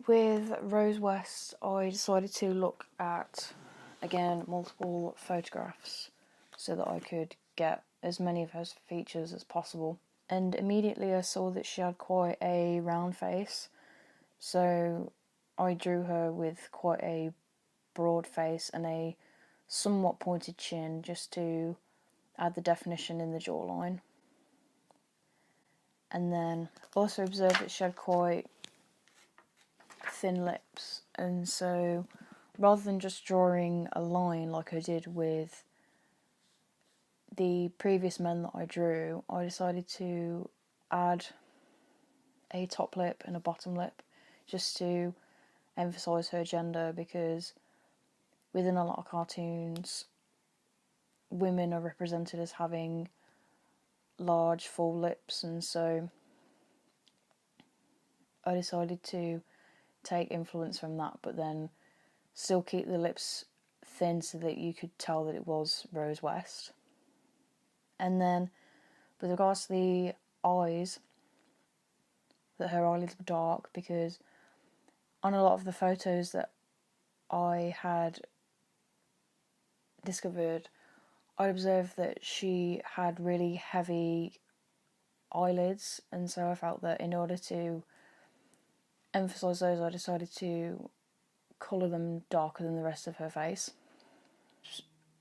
With Rose West, I decided to look at, again, multiple photographs so that I could get as many of her features as possible. And immediately I saw that she had quite a round face, so I drew her with quite a broad face and a somewhat pointed chin just to add the definition in the jawline. And then also observed that she had quite thin lips, and so rather than just drawing a line like I did with the previous men that I drew, I decided to add a top lip and a bottom lip just to emphasise her gender, because within a lot of cartoons women are represented as having large full lips, and so I decided to take influence from that but then still keep the lips thin so that you could tell that it was Rose West. And then with regards to the eyes, that her eyelids were dark, because on a lot of the photos that I had discovered, I observed that she had really heavy eyelids, and so I felt that in order to emphasise those, I decided to colour them darker than the rest of her face.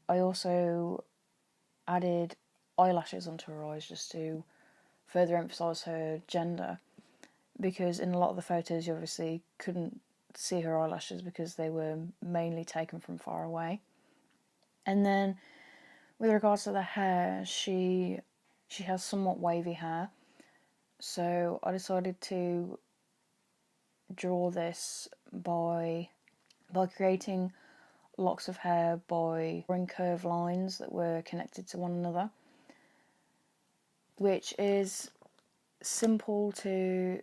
I also added eyelashes onto her eyes just to further emphasise her gender, because in a lot of the photos you obviously couldn't see her eyelashes because they were mainly taken from far away. And then with regards to the hair, she has somewhat wavy hair, so I decided to draw this by creating locks of hair by drawing curved lines that were connected to one another, which is similar to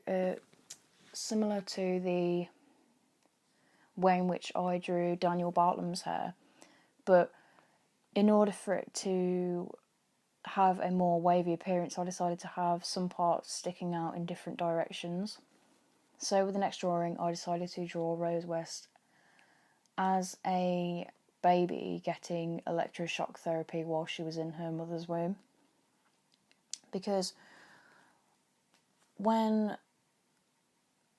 the way in which I drew Daniel Bartlam's hair, but in order for it to have a more wavy appearance, I decided to have some parts sticking out in different directions. So with the next drawing, I decided to draw Rose West as a baby getting electroshock therapy while she was in her mother's womb, because when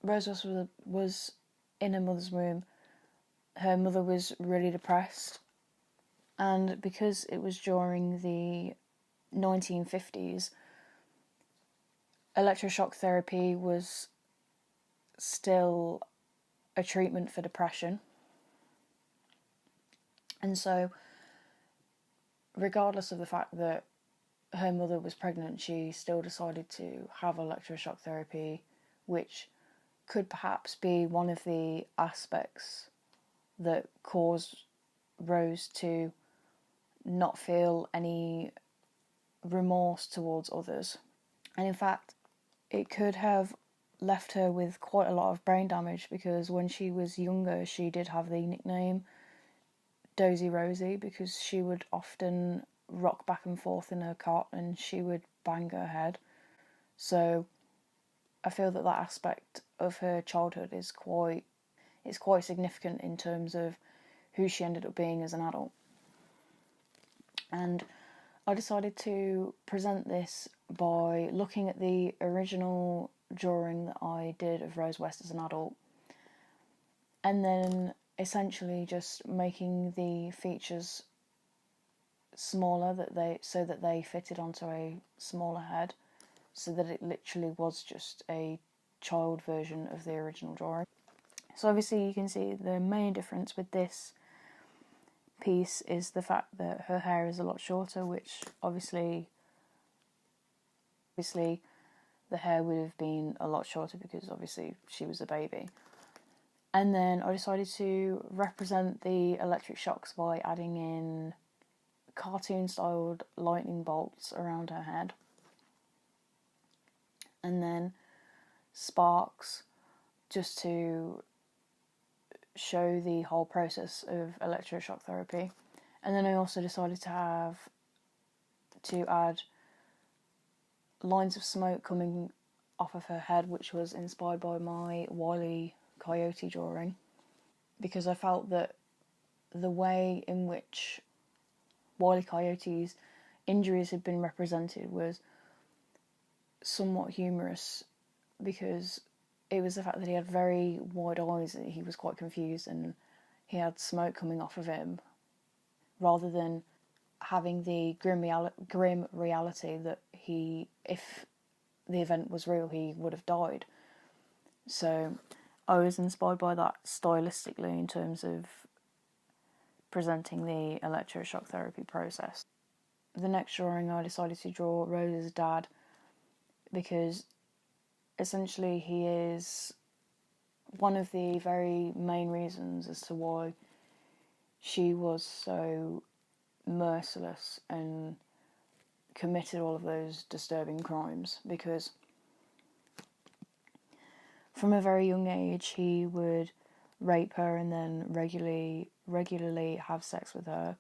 Rose West was in her mother's womb, her mother was really depressed, and because it was during the 1950s, electroshock therapy was still a treatment for depression. And so, regardless of the fact that her mother was pregnant, she still decided to have electroshock therapy, which could perhaps be one of the aspects that caused Rose to not feel any remorse towards others. And in fact, it could have left her with quite a lot of brain damage, because when she was younger she did have the nickname Dozy Rosie, because she would often rock back and forth in her cot and she would bang her head. So I feel that aspect of her childhood is quite significant in terms of who she ended up being as an adult. And I decided to present this by looking at the original drawing that I did of Rose West as an adult, and then essentially just making the features smaller so that they fitted onto a smaller head, so that it literally was just a child version of the original drawing. So obviously you can see the main difference with this piece is the fact that her hair is a lot shorter, which obviously the hair would have been a lot shorter because obviously she was a baby. And then I decided to represent the electric shocks by adding in cartoon-styled lightning bolts around her head, and then sparks just to show the whole process of electroshock therapy. And then I also decided to add lines of smoke coming off of her head, which was inspired by my Wile coyote drawing, because I felt that the way in which Wile E. Coyote's injuries had been represented was somewhat humorous, because it was the fact that he had very wide eyes, that he was quite confused and he had smoke coming off of him, rather than having the grim reality that if the event was real, he would have died. So I was inspired by that stylistically in terms of presenting the electroshock therapy process. The next drawing, I decided to draw Rose's dad, because essentially he is one of the very main reasons as to why she was so merciless and committed all of those disturbing crimes, because from a very young age he would rape her and then regularly have sex with her.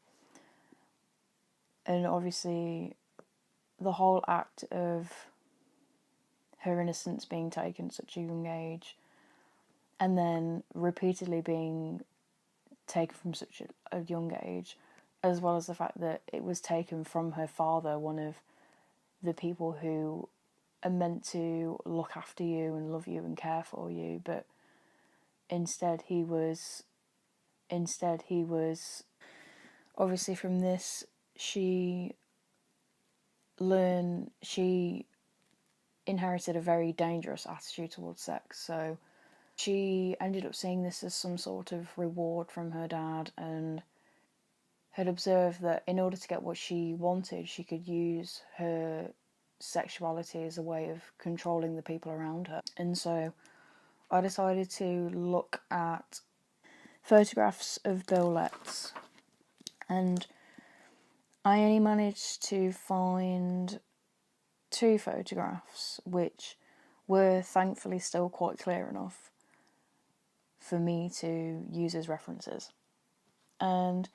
And obviously the whole act of her innocence being taken at such a young age, and then repeatedly being taken from such a young age, as well as the fact that it was taken from her father, one of the people who are meant to look after you and love you and care for you, but instead he was obviously from this she inherited a very dangerous attitude towards sex. So she ended up seeing this as some sort of reward from her dad, and had observed that in order to get what she wanted, she could use her sexuality as a way of controlling the people around her. And so I decided to look at photographs of Bill Letts, and I only managed to find 2 photographs which were thankfully still quite clear enough for me to use as references. And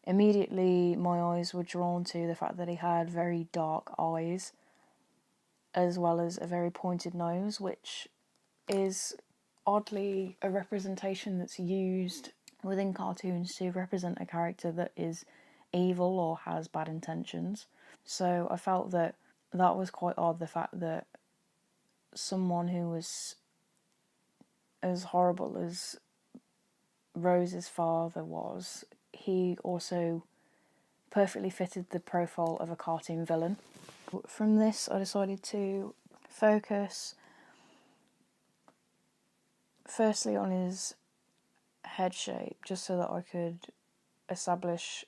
immediately my eyes were drawn to the fact that he had very dark eyes, as well as a very pointed nose, which is oddly a representation that's used within cartoons to represent a character that is evil or has bad intentions. So I felt that was quite odd, the fact that someone who was as horrible as Rose's father was, he also perfectly fitted the profile of a cartoon villain. From this, I decided to focus firstly on his head shape, just so that I could establish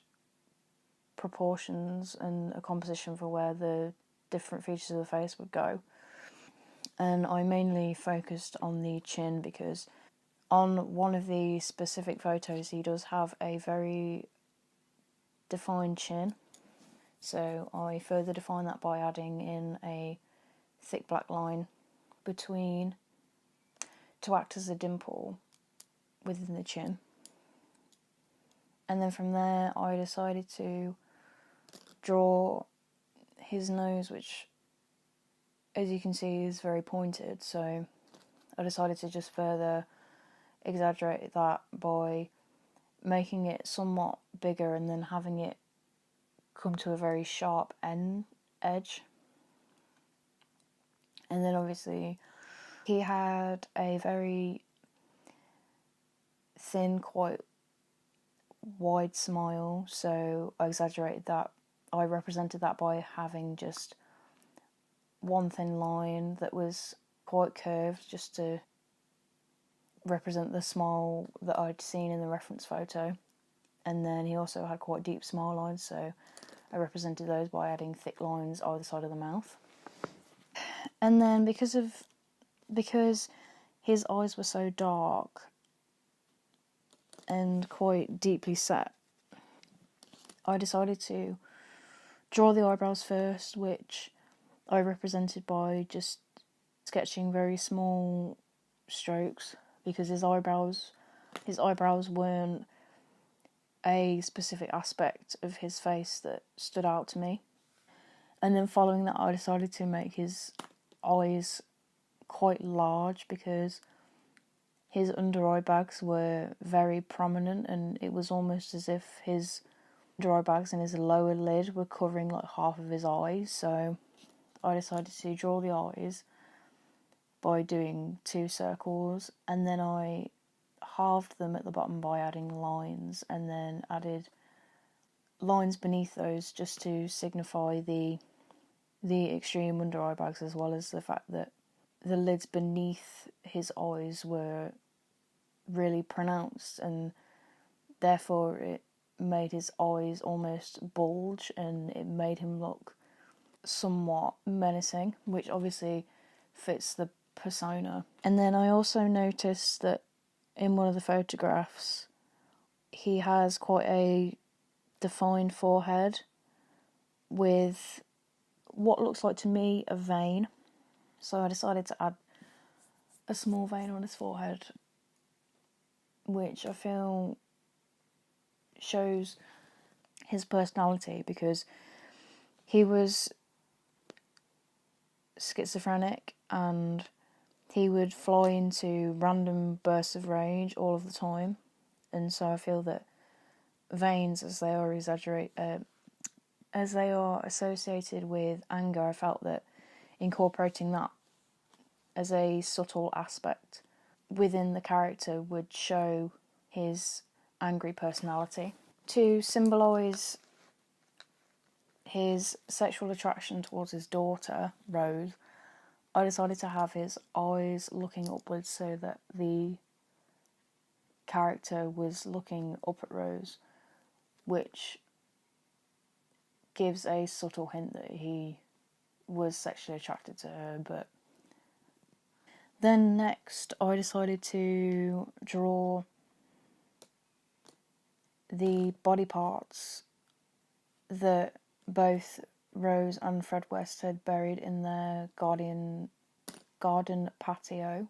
proportions and a composition for where the different features of the face would go. And I mainly focused on the chin, because on one of the specific photos he does have a very defined chin. So I further define that by adding in a thick black line between, to act as a dimple within the chin. And then from there I decided to draw his nose, which, as you can see, is very pointed. So I decided to just further exaggerate that by making it somewhat bigger and then having it come to a very sharp edge. And then obviously he had a very thin, quite wide smile, so I exaggerated that. I represented that by having just one thin line that was quite curved, just to represent the smile that I'd seen in the reference photo. And then he also had quite deep smile lines, so I represented those by adding thick lines either side of the mouth. And then because his eyes were so dark and quite deeply set, I decided to draw the eyebrows first, which I represented by just sketching very small strokes, because his eyebrows weren't a specific aspect of his face that stood out to me. And then following that, I decided to make his eyes quite large, because his under eye bags were very prominent, and it was almost as if his under eye bags and his lower lid were covering like half of his eyes. So I decided to draw the eyes by doing 2 circles, and then I halved them at the bottom by adding lines, and then added lines beneath those just to signify the extreme under eye bags, as well as the fact that the lids beneath his eyes were really pronounced, and therefore it made his eyes almost bulge, and it made him look somewhat menacing, which obviously fits the persona. And then I also noticed that in one of the photographs he has quite a defined forehead with what looks like to me a vein. So I decided to add a small vein on his forehead, which I feel shows his personality, because he was schizophrenic and he would fly into random bursts of rage all of the time. And so I feel that veins, as they are as they are associated with anger, I felt that incorporating that as a subtle aspect within the character would show his angry personality. To symbolise his sexual attraction towards his daughter, Rose, I decided to have his eyes looking upwards so that the character was looking up at Rose, which gives a subtle hint that he was sexually attracted to her. But then next I decided to draw the body parts that both Rose and Fred West had buried in their garden patio.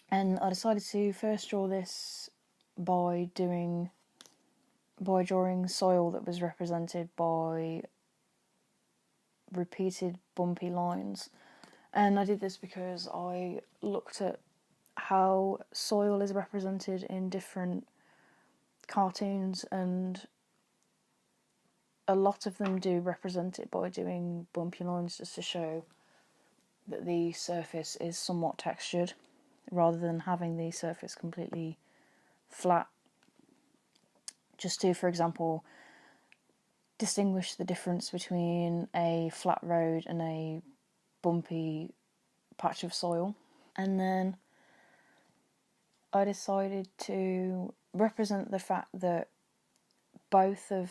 And I decided to first draw this by drawing soil that was represented by repeated bumpy lines. And I did this because I looked at how soil is represented in different cartoons, and a lot of them do represent it by doing bumpy lines just to show that the surface is somewhat textured rather than having the surface completely flat. Just to, for example, distinguish the difference between a flat road and a bumpy patch of soil. And then I decided to represent the fact that both Fred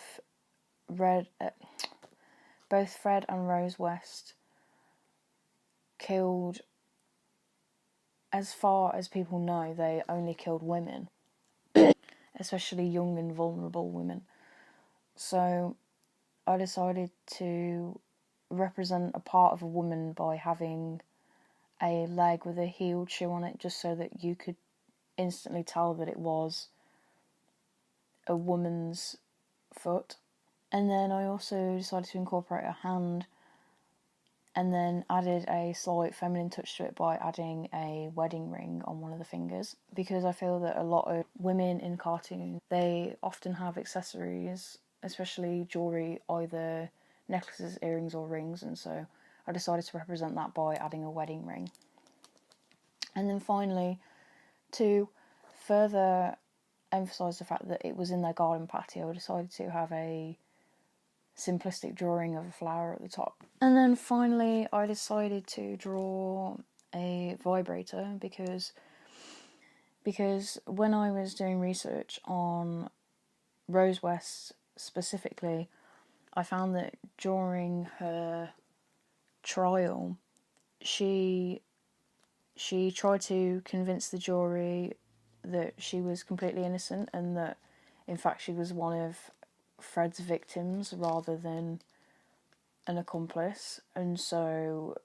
and Rose West killed, as far as people know, they only killed women, especially young and vulnerable women. So I decided to represent a part of a woman by having a leg with a heeled shoe on it, just so that you could instantly tell that it was a woman's foot. And then I also decided to incorporate a hand, and then added a slight feminine touch to it by adding a wedding ring on one of the fingers, because I feel that a lot of women in cartoons, they often have accessories, especially jewellery, either necklaces, earrings or rings, and so I decided to represent that by adding a wedding ring. And then finally, to further emphasise the fact that it was in their garden patio, I decided to have a simplistic drawing of a flower at the top. And then finally I decided to draw a vibrator, because when I was doing research on Rose West specifically, I found that during her trial she tried to convince the jury that she was completely innocent, and that in fact she was one of Fred's victims rather than an accomplice. And so,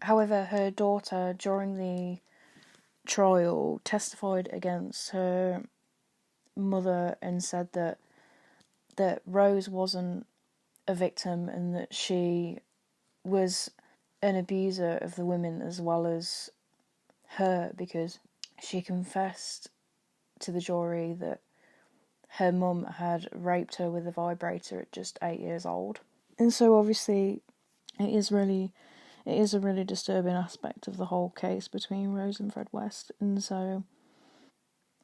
however, her daughter during the trial testified against her mother and said that Rose wasn't a victim, and that she was an abuser of the women as well as her because she confessed to the jury that her mum had raped her with a vibrator at just 8 years old. And so obviously it is a really disturbing aspect of the whole case between Rose and Fred West. And so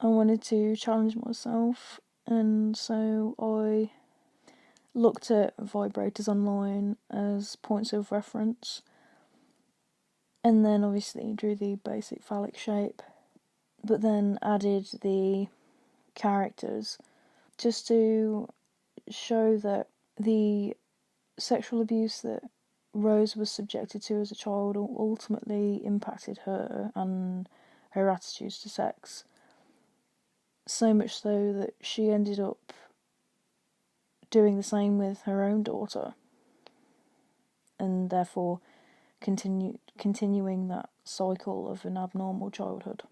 I wanted to challenge myself, and so I looked at vibrators online as points of reference, and then obviously drew the basic phallic shape, but then added the characters just to show that the sexual abuse that Rose was subjected to as a child ultimately impacted her and her attitudes to sex. So much so that she ended up doing the same with her own daughter, and therefore continuing that cycle of an abnormal childhood.